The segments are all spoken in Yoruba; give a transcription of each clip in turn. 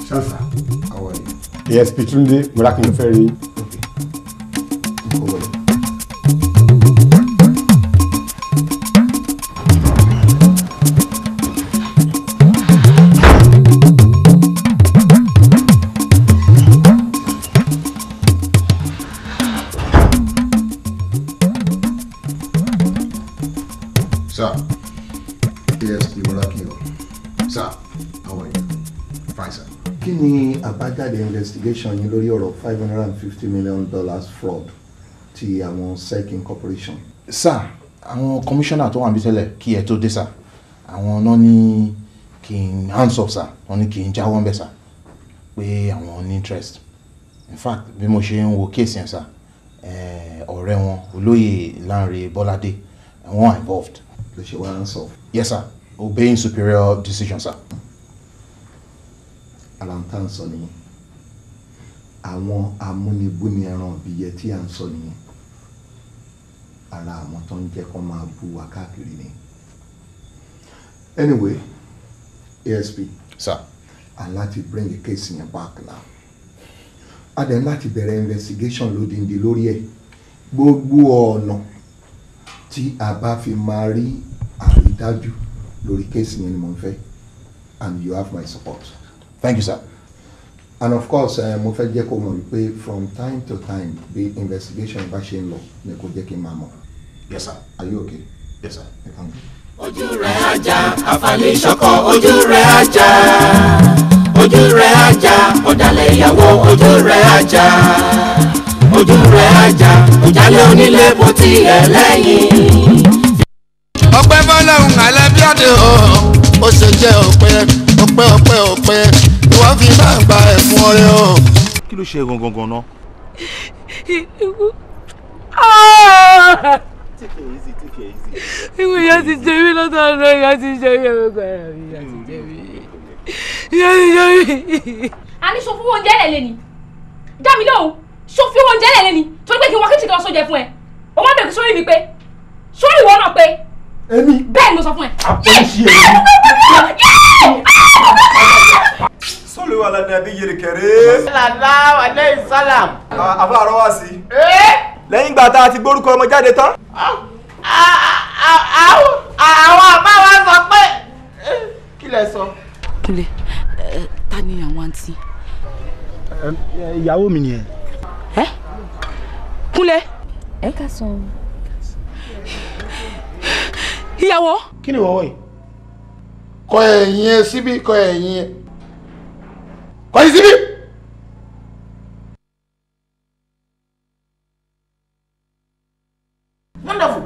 Shansa, how are you? Yes, Pitunde, Murakin Ferry. Sir, ASP Murakin. Sir, how are you? Fine, sir. Kí ni àbájáde investigation yín lórí ọ̀rọ̀ $550 million fraud ti àwọn SEC Incorporation? Sir, àwọn commissioner tó wà níbí tẹ́lẹ̀ kí ẹ tó dé sir. Àwọn náà ní kí n hands up sir. Wọ́n ní kí n jáwọ́ ń bẹ̀ sir. Pé àwọn ní interest. In fact, bí mo ṣe ń wo case yẹn sir, ọ̀rẹ́ wọn olóyè Lánrè Bọ́ládé wọ́n involved. Ló ṣe wá hands off. Yes sir. Obeying superior decision sir. Alantan sọ nìyẹn. Àwọn amúnibúni ẹran ìbíyẹ tí à ń sọ nìyẹn. Ara àwọn tó ń jẹ́ kó máa bú wa káàkiri ni. Anyway, ASP. Sir. And láti bring the case yẹn back now. A dẹ̀ láti bẹ̀rẹ̀ investigation lódindi lórí ẹ̀. Gbogbo ọ̀nà tí a bá fi máa rí àrídájú lórí case yẹn ni mo ń fẹ́. And you have my support. Thank you, sir. And of course, mo fẹ́ jẹ́ kó mọ̀ wípé from time to time the investigation bá ṣe ń lọ ni kò jẹ́ kí n máa mọ̀. Yes, sir. Are you okay? Yes, sir. Ojú rẹ̀ ajá, àfàlẹ́ ìṣọ̀kan ojú rẹ̀ ajá. Ojú rẹ̀ ajá, ọ̀dàlẹ̀ ìyàwó ojú rẹ̀ ajá. Ojú rẹ̀ ajá, òjàlẹ̀ onílé bó tiẹ̀ lẹ́yìn. Ọpẹ́ fọ́lọ́run Alábíàdé o, ó ṣe jẹ́ ọpẹ́ wọ́n fi máa gba ẹ̀fún ọrẹ o. Kí ló ṣe gangan náà? Take it easy. Ìwé ìyá ti jẹ mí lọ́dọ̀ ọ̀nà ìyá ti jẹ mí ẹ̀rọ ara mi ìyá ti jẹ mí. A ní ṣo fún oúnjẹ lẹ̀ lẹ́ni. Dá mi lóhùn, ṣo fún oúnjẹ lẹ̀ lẹ́ni torí pé kí n wá kíchìn kan sóúnjẹ fún ẹ. O má bẹ̀rẹ̀ sórí mi pé sórí ìwọ náà pé. Èmi. Bẹ́ẹ̀ ni mo sọ fún ẹ. Sallu ala nabiyil karim. Sallallahu alayhi salam. Àbá àrọ́ wá sí. Lẹ́yìn ìgbà tá a ti gbórúkọ ọmọ jáde tán. Àwọn àbá wa sọ pé kí lẹ sọ. Kúnlé, ta ni àwọn àǹtí? Ìyàwó mi nìyẹn. Kúnlé. Ẹ ká sọ. Ìyàwó. Kí ni wọ́wọ́ yìí? Kọ ẹ̀yìn ẹ síbí, kọ ẹ̀yìn ẹ. Kọ yìí síbí. Wonderful.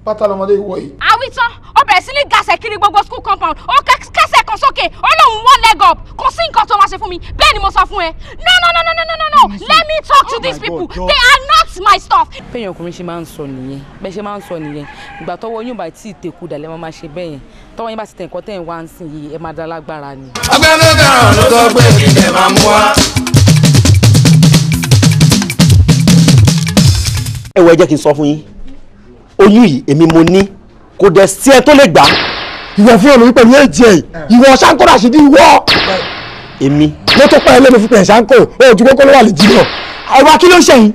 Pátá lọmọdé ìwọ yìí. Àwítán, ó bẹ̀rẹ̀ sí ní gàṣẹ̀ kiri gbogbo school compound, ó kẹ́sẹ̀ kan sókè, ó lóun one leg up, kò sí nǹkan tó máa ṣe fún mi, bẹ́ẹ̀ ni mo sọ fún ẹ. No, let me talk to these people, they are not my stuff. Bẹ́ẹ̀ ọkùnrin ṣe máa ń sọ nìyẹn, bẹ́ẹ̀ ṣe máa ń sọ nìyẹn, ìgbà tọwọ́ yóò bá tí ì tẹ̀kù dà lẹ́mọ̀ máa ṣe bẹ́ẹ̀ yẹn, tọwọ́ yín bá ti tẹ̀ nǹkan tẹ̀ ń wá ń sìn yìí, ẹ máa dá lágbára ni. Agbẹ́nugàrán ló sọ pé kí lè máa mú wa. Ẹ wọ ẹ jẹ́ kí n sọ fún yín, oyún yìí èmi mo ní kò dẹ̀ sí ẹ tó lè gbà. Ìwọ fún ọmọ mi pẹ̀lú ẹ̀jẹ̀ ìwọ ṣáńkó Ràṣídì ìwọ. Èmi. Mo tó pa ẹ lẹ́nu fún pẹ̀ ṣáńkó ojú kókó ló wà lè jìnnà. Àwa kí ló ń ṣẹ̀yìn?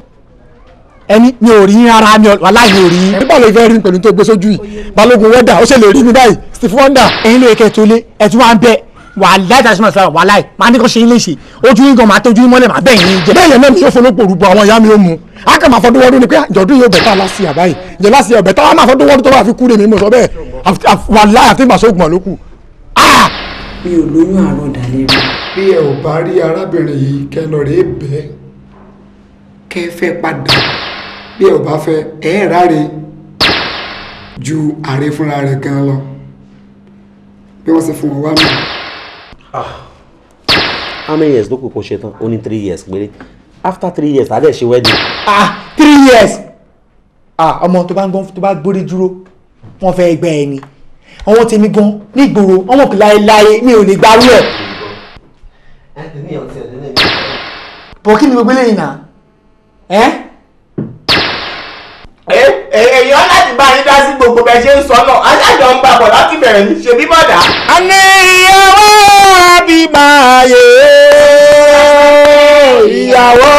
Ẹni mi ò rí yín ara mi wàláhì mi ò rí yín. Nígbà ló fẹ́ rí pẹ̀lú tó gbé sójú yìí. Balógun wọ́dà ó ṣe lè rí mi báyìí. Steve Wonder. Ẹ̀yin ló yẹ kẹ́ tó lé ẹ̀ tí wọ́n á bẹ wàláhì tàbí sọ́mọ̀ sọ́mọ̀ wàláhì máa ní kó ṣe yín léṣe ojú yín gan máa tọ́jú yín mọ́lẹ̀ máa bẹ́ẹ̀ yín jẹ. Bẹ́ẹ̀ yẹn náà mi yóò folópò rúbọ àwọn ìyá mi ó mu. A kàn máa fọdún wọ́dún ni pé ìjọ̀dún yóò bẹ̀tà lásì àbáyé ìjọ lásì ọ̀bẹ̀tà wọ́n máa fọdún wọ́dún tó bá fi kú rèmi mo sọ bẹ́ẹ̀ wàláhì àti ìgbàsóògùn ló kù. Mi ò lóyún àárọ̀ dalẹ̀ rí. Bí ẹ ò bá rí arábìnrin yìí kẹ́ lọ rèé bẹ́ẹ̀ kẹ́ fẹ́ padà bí ẹ ò bá fẹ́ ẹ̀ ráre ju ààrẹ fúnra rẹ̀ gan lọ bí wọ́n ṣe fún wọn wá mi. How many years ló kù kó ṣe tán? Ó ní 3 years péré. After 3 years adé ṣe wedding. 3 years. Ọmọ tó bá gbórí dúró wọ́n fẹ́ ẹgbẹ́ ẹ ni ọwọ́ tèmi gan nígboro ọmọ kì láéláé mi ò lè gbárù ẹ̀. Bọ̀ kí ni gbogbo eléyìí náà? èèyàn láti bá yín dá sí gbogbo bẹ́ẹ̀ ṣe ń sọ náà aṣáájọ ń bá bọ̀ láti bẹ̀rẹ̀ ní ṣe bíbọ̀dà. a ní ìyàwó àbímáyé ìyàwó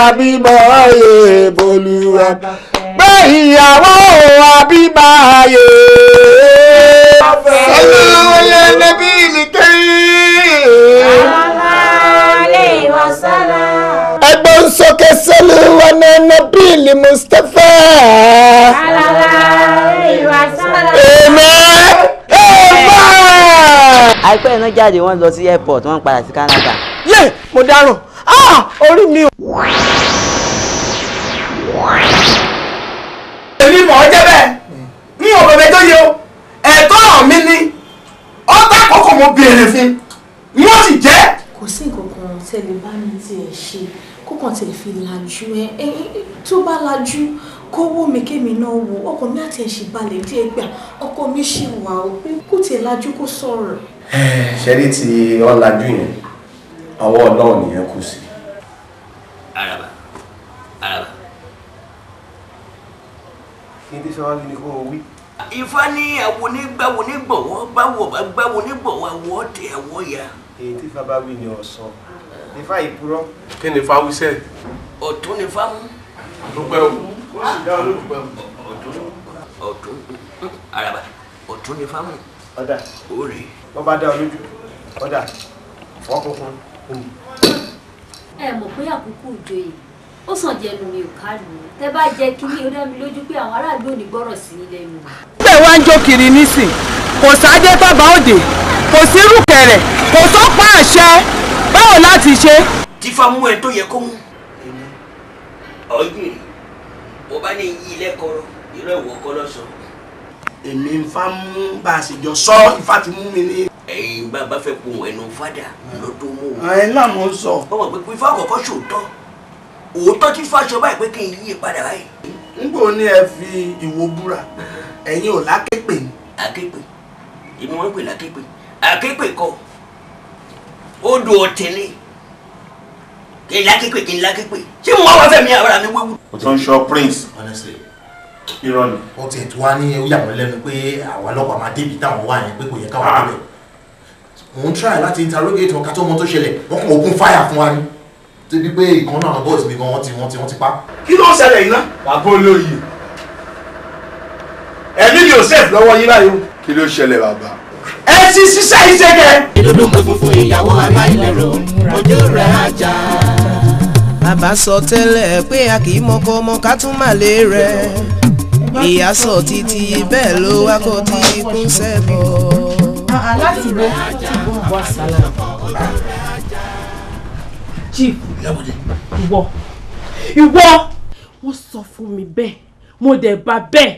àbímáyé bolúwa pé ìyàwó àbímáyé. sọlọ́wọ́lẹ́ nẹ́bí nìkẹ́yìn. ẹgbọ́n sókè sọlọ́wọ́ nẹ́nẹ́ bíìlì Mustapha. àìpẹ́ iná jáde wọ́n lọ sí airport wọ́n padà sí Canada. yé mo dáràn orí mi. èmi mọ̀ ọ́ jẹ́ bẹ́ẹ̀ ní òbẹ̀bẹ̀ tó yẹ o ẹ̀tọ́ mi ni ọ̀tá àkọ́kọ́ mo béèrè fún ni wọ́n sì jẹ́. kò sí nǹkan kan tẹ́lẹ̀ bá mi tiẹ̀ ṣe kókàn tẹ́lẹ̀ fi lajú ẹ tó bá lajú kó wó mi kémi náà wò ọkọ mi àti ẹ̀ṣì balẹ̀ díẹ̀ gbà ọkọ mi ṣì wà ó pé kó tiẹ̀ lajú kó sọ̀rọ̀. ṣẹ́rí tí wọ́n lajú yẹn ọwọ́ Ọlọ́run nìyẹn kù sí. Araba kí n tí sọ́wọ́n ní kó wí. Ifá ní àwọn onígbàwọ̀ nígbọ̀wọ́ báwọ̀ bá gbàwọ̀ nígbọ̀wọ́ àwọ̀ tẹ̀ àwọ̀ ya. èyí tí Ifá bá wí ni ọ̀sán Ifá ìpurọ́. kí ni Ifá wí sẹ́ẹ̀. ọ̀tún ni Ifá mú. dúpẹ́ o. ọ̀tún Araba ọ̀tún ni Ifá mú. ọ̀dà òòrè. wọ́n bá dá ọ lójú ọ̀dà fọ́kùnkùn. ẹ mọ̀ pé àkókò ìjòyè ó sàn jẹnu mi ò kálù tẹ bá jẹ kínní ó dá mi lójú pé àwọn aráàlú ò ní gbọ́rọ̀ sí i lẹ́nu. bẹ́ẹ̀ wá ń jó kiri nísìn kò sáájé tọ́ba òde kò sí rúkẹ̀rẹ̀ kò sọ́pọ̀ àṣẹ báwo láti ṣe. tífà mú ẹ tó yẹ kó mú ọyún mo bá ní yí lẹ́kọ̀ọ́ irọ́ ìwọ kọ́ lọ́sọ. èmi ń fa mú bá a sì jọ sọ Ifá ti mú mi ní. ẹ̀yin bàbá fẹ́ pohùn ẹnu fádà ló tó mú un. ẹ náà mo sọ. ọmọ pé Ifá kọ̀ọ̀kan ṣòótọ́ òótọ́ tí fáṣọ báyìí pé kí n yí padà báyìí. nígbò ní ẹ fi ìwo búra ẹ̀yin ò láképè. àképè èmi wọ́n ń pè láképè àképè kọ́ odò ọ̀tẹ̀ ni kí n láképè ṣé mo wá fẹ́ mi ara mi wéwu. o tó ń sọ Prince. honestly irọ́ ni. ó ti ètò wa ní ó yà wọ́n lẹ́nu pé àwọn ọlọ́pàá máa débi táwọn wà yẹn pé kò yẹ káwọn débẹ̀. mò ń try láti interrogate wọn ká tó mọ tó ṣẹlẹ̀ wọ́n kàn open fire fún wa ni débi pé ìkan náà boys mi gan wọ́n ti pa. kí ló ń ṣẹlẹ̀ yìí ná. bàbá olóyè. ẹ̀mí mi ò safe lọ́wọ́ yín báyìí o. kí ló ṣẹlẹ̀ bàbá. ẹ ti ṣiṣẹ́ iṣẹ́ kẹ. ìdúdú pé funfun ìyàwó aláìlérò ojú rẹ̀ ajá. bàbá sọ tẹ́lẹ̀ pé a kì í mọkọ ọmọ ká tún má lè rẹ̀ ìyá sọ títí bẹ́ẹ̀ ló wá kó tí kún sẹ́bọ̀. láti bọ́ bọ́ sálà. Chief ìwọ wọ́n sọ fún mi bẹ́ẹ̀ mo dẹ̀ bá bẹ́ẹ̀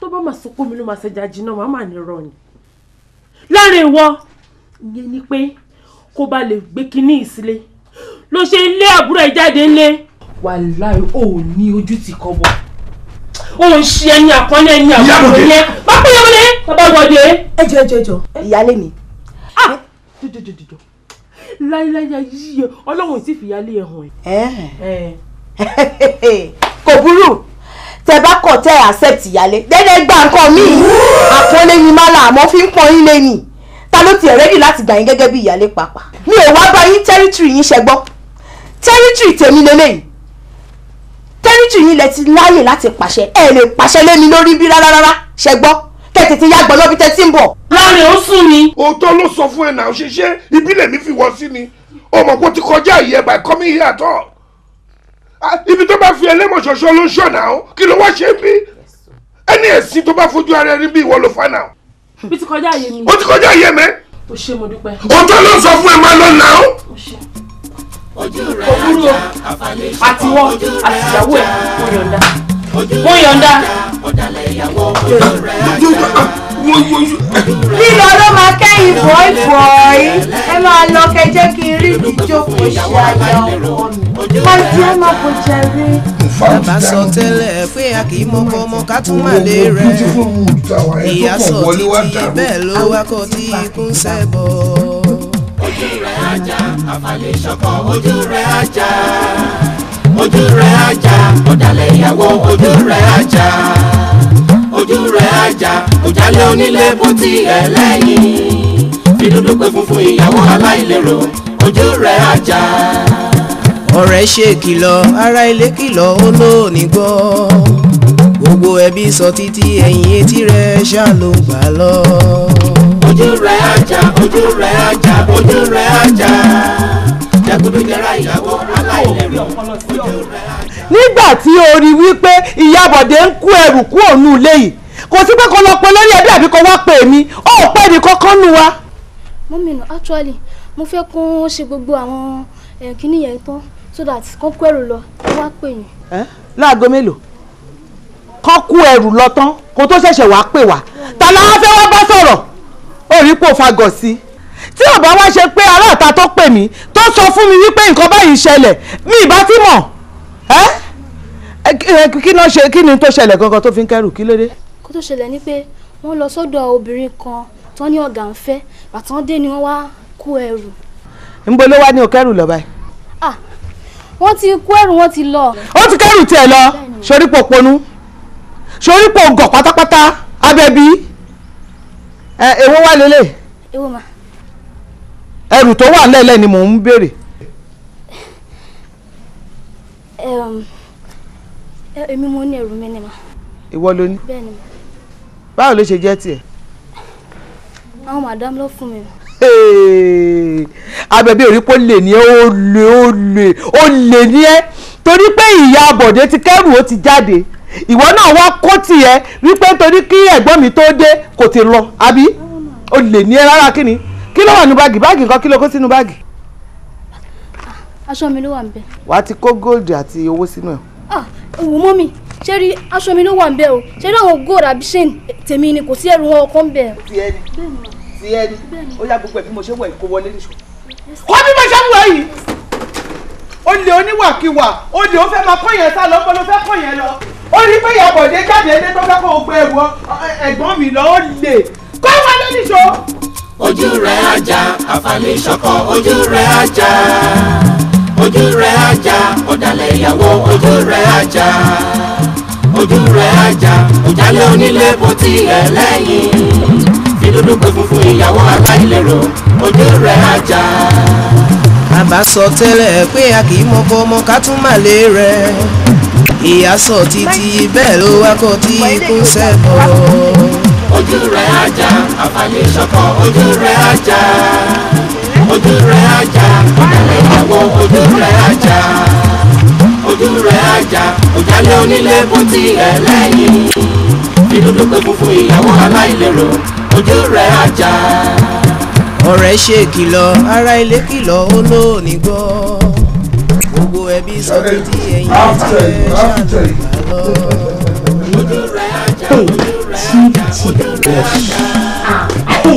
tó bá máa sọ pé mi ló máa ṣẹja jiná màá mà ní rọ ni láàrin ìwọ ìyẹn ni pé kó bá lè gbé kinní ìsílẹ̀ ló ṣe lé àbúrò ẹ̀ jáde ńlẹ̀ wàláì ò ní ojú ti kọ́ bọ̀ ó ń ṣe ẹni àpọ́nlé ẹni àbúrò yẹn bá pé yọmọdé bàbá wọ̀dé. ẹjọ ìyálé mi. jọjọjọjọ láíláí ayé ọlọ́run ti fìyálé ẹ̀ hàn ẹ̀. kò burú tẹ bá kọ̀ tẹ accept ìyálé dédé gba nǹkan míì àpọ́nlé ni má là àmọ́ fi ń pọ́n yín lé ni ta ló tiẹ̀ rẹ́dì láti gbà yín gẹ́gẹ́ bí ìyálé pàápàá mi ò wá bá yín territory yín ṣẹgbọ́ territory tèmi lélẹ́yìn territory yín lẹ ti láàyè láti pàṣẹ ẹ lè pàṣẹ lé mi lórí bí rárá ṣẹgbọ́ kẹ tètè yá gbọ́ lọ́bí tẹ́ tí ń bọ̀. láàrin ó sùn ni. òótọ́ ló sọ fún ẹ náà ṣiṣẹ́ ìbílẹ̀ mi fi wọ́n sí ni ọmọ kò ti kọjá ìyẹn by coming here at all. ibi tó bá fi ẹlẹ́mọ̀ṣọ́ṣọ́ ló ń ṣọ̀nà ó kí ló wá ṣe ń bí ẹni ẹ̀sìn tó bá fojú ara ẹni bí ìwọ ló fa náà. bí ti kọjá àyè mi. ó ti kọjá àyè mẹ́. o ṣe mo dúpẹ́. òótọ́ ló sọ fún ẹ máa lọ náà. òwúrò àtiwọ́ àtìyàwó ẹ̀ mo yọ̀ǹda. lílọ ló máa kẹ́yìn bọ́ìbọ́ì ẹ máa lọ kẹjẹ́ kí n rí ìjókòó ṣe àyà ọkọ mi má jẹ́ má kó jẹrí. bàbá sọ tẹ́lẹ̀ pé a kì í mọkọ ọmọ ká tún má lè rẹ̀ ìyá sọ títí bẹ́ẹ̀ ló wá kó tí kún sẹ́bọ̀. ojú rẹ̀ ajá àfàlẹ́ ṣọkọ ojú rẹ̀ ajá ojú rẹ̀ ajá ọ̀dàlẹ̀ ìyàwó ojú rẹ̀ ajá ojú rẹ̀ ajá òjálẹ̀ onílé bó ti ẹ̀ lẹ́yìn fi dúdú pé funfun ìyàwó aláìlérò ojú rẹ̀ ajá. ọ̀rẹ́ ṣe kìlọ̀ ara ilé kìlọ̀ ó lóòní gbọ́ gbogbo ẹbí sọ títí ẹ̀yìn etí rẹ̀ ṣá ló gbà lọ. ojú rẹ̀ ajá ojú rẹ̀ ajá ojú rẹ̀ ajá jẹgúdújẹrá ìyàwó aláìlérò ojú rẹ̀ ajá. nígbà tí o rí wípé ìyá Bọ̀dé ń kó ẹrù kú òun ilé yìí kò sí pé kó lọ pé lórí ẹbí àbí kó wá pè mí ó pè ní kankan nù wa. mọ́mí nù actually mo fẹ́ kó ṣe gbogbo àwọn kinní yẹn tán so that kó kó ẹrù lọ kó wá pè yín. láago mélòó kó kó ẹrù lọ tán kó tó ṣẹ̀ṣẹ̀ wá pè wá ta la wá fẹ́ wá bá sọ̀rọ̀ ó rí pò fagọ̀ sí tí ò bá wá ṣe pé aráàta tó pè mí tó sọ fún mi wípé nǹkan báyìí ṣẹlẹ̀ mi ìbá tí mọ̀ kí ni tó ṣẹlẹ̀ gangan tó fi ń kẹ́rù kí ló dé. kó tó ṣẹlẹ̀ ni pé wọ́n lọ sọ́dọ̀ obìnrin kan tó ní ọ̀gá ń fẹ́ bàtàn dé ni wọ́n wá kó ẹrù. ńbo ló wá ní òkẹ́rù lọ báyìí. wọ́n ti kó ẹrù wọ́n ti lọ. ó ti kẹ́rù tiẹ̀ lọ sorípò ponú sorípò gọ̀ pátápátá abẹ́bí èwo wá lélẹ̀. èwo mà. ẹrù tó wà lẹ́lẹ̀ ni mò ń béèrè. èmi mo ní ẹrù mi ni mà. ìwọ ló ní. bẹ́ẹ̀ ni mà. báwo ló ṣe jẹ́ tiẹ̀. àwọn madam ló fún mi. abẹ́bí òrípò lè ní ó lè ní ẹ́ torí pé ìyá Bọ̀dé ti kẹ́rù ó ti jáde ìwọ náà wá kó tiẹ̀ wípé torí kí ẹ̀gbọ́n mi tó dé kò ti lọ àbí ó lè ní ẹ́ rárá kí ni kí ló wà ní báàgì nǹkan kí ló kó sínú báàgì. aṣọ mi ló wà níbẹ̀. wà á ti kó gold àti owó sínú ẹ̀. wò mọ́ mi ṣé rí aṣọ mi ló wà níbẹ̀ o ṣé rí àwọn gold àbí chain tèmi ni kò sí ẹrù wọn ọkọ níbẹ̀. ti ẹni ó yá gbogbo ẹ̀ bí mo ṣe wọ̀ ẹ̀ kó wọlé níṣó. kọ́ bí mo ṣe ń wọ̀ yìí ó lè oníwàkiwà ó lè ó fẹ́ máa kọ́ yẹn sá lọ bó ló fẹ́ kọ́ yẹn lọ ó rí pé ìyá Bọ̀dé jáde ilé tó fẹ́ kó o gbé ẹ̀wọ̀ ẹ̀gbọ́n mi lọ ó lè kọ́ wọlé níṣó. ojú rẹ̀ ajá àfàlẹ́ ìṣọ̀kan ojú rẹ̀ ajá ojú rẹ̀ ajá ọ̀dàlẹ̀ ìyàwó ojú rẹ̀ ajá ojú rẹ̀ ajá òjálẹ̀ onílé bó ti ẹ̀ lẹ́yìn fi dúdú pé funfun ìyàwó aláìlérò ojú rẹ̀ ajá. bàbá sọ tẹ́lẹ̀ pé a kì í mọ̀kọ́ ọmọ ká tún mà lé rẹ̀ ìyá sọ títí bẹ́ẹ̀ ló wá kọ́ tí ikú sẹ́bọ̀. ojú rẹ̀ ajá àfàlẹ́ ìṣọ̀kan ojú rẹ̀ ajá ojú rẹ̀ ajá ọ̀dàlẹ̀ ìyàwó ojú rẹ̀ ajá ojú rẹ̀ ajá òjálẹ̀ onílé bó ti ẹ̀ lẹ́yìn fi dúdú pé funfun ìyàwó aláìlérò ojú rẹ̀ ajá. ọ̀rẹ́ ṣe kìlọ̀ ara ilé kìlọ̀ ó lóòní gbọ́ gbogbo ẹbí sọ títí ẹ̀yìn etí rẹ̀ ṣá ló gbà lọ. ojú rẹ̀ ajá ojú rẹ̀ ajá ojú rẹ̀ ajá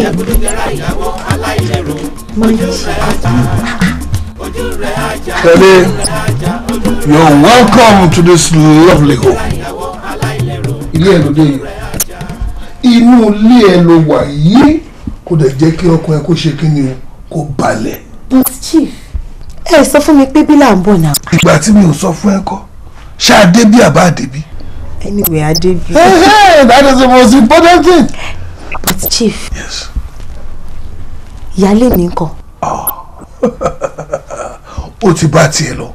jẹgúdújẹrá ìyàwó aláìlérò ojú rẹ̀ ajá ojú rẹ̀ ajá. Kelly, you're welcome to this lovely home. Ilé ẹ̀ ló dé yìí. Inú ilé ẹ̀ ló wà yìí kò dẹ̀ jẹ́ kí ọkàn ẹ kó ṣe kí ni o kó balẹ̀. But chief ẹ sọ fún mi pé bí là ń bọ̀ náà. Ìgbà tí mi ò sọ fún ẹ kọ́ ṣáà débí àbá àdébí. Anyway adébí. That is the most important thing. But chief. Yes. Ìyálé mi ńkọ́. Ó ti bá tiẹ̀ lọ.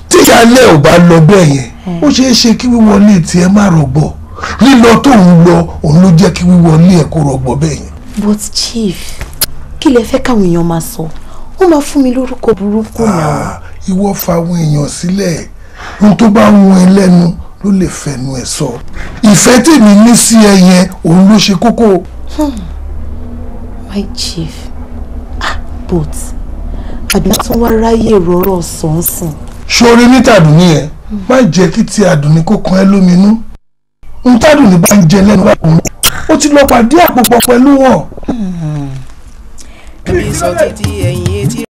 Tí ìyálé ò bá lọ bẹ́ẹ̀ yẹn ó ṣeé ṣe kí wíwọlé tiẹ̀ má rọgbọ lílọ tó ń lọ òun ló jẹ́ kí wíwọlé ẹ̀ kó rọgbọ bẹ́ẹ̀ yẹn. But chief kí lẹ fẹ́ káwọn èèyàn máa sọ ó máa fún mi lórúkọ burúkú náà. Ìwọ fa àwọn èèyàn sílẹ̀ ohun tó bá wọn ẹ lẹ́nu ló lè fẹnu ẹ sọ ìfẹ́ tèmi ní sí ẹ yẹn òun ló ṣe kókó. My chief but àbí tún wá ráyè rọrọ sọ̀nsìn. ṣoore ní tàdùnní ẹ má jẹ́ kí ti àdùnní kó kan ẹ lóminú ohun tàdùnní bá ń jẹ lẹ́nu wà kún ó ti lọ pàdé àpòpọ̀ pẹ̀lú wọn. ẹbí sọ títí ẹ̀yìn etí